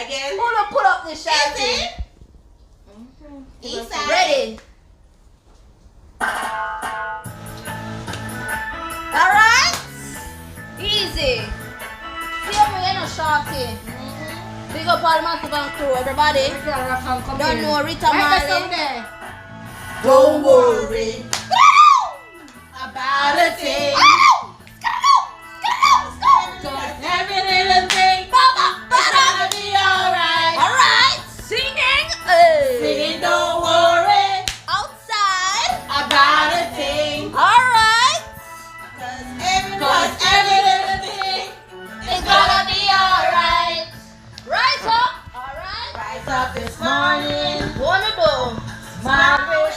again. Pull up this Shanty. East side. Ready. Alright. Easy. See how we ain't shorty. Big up all massive and crew, everybody. Don't know Rita Marley. Don't worry about a thing. Cause every little thing gonna be alright. Alright. Singing. Singing, don't worry Outside. about a thing. Alright. Cause every little thing is gonna be alright. Rise up. Alright. Rise up this morning. Wanna do. Smile.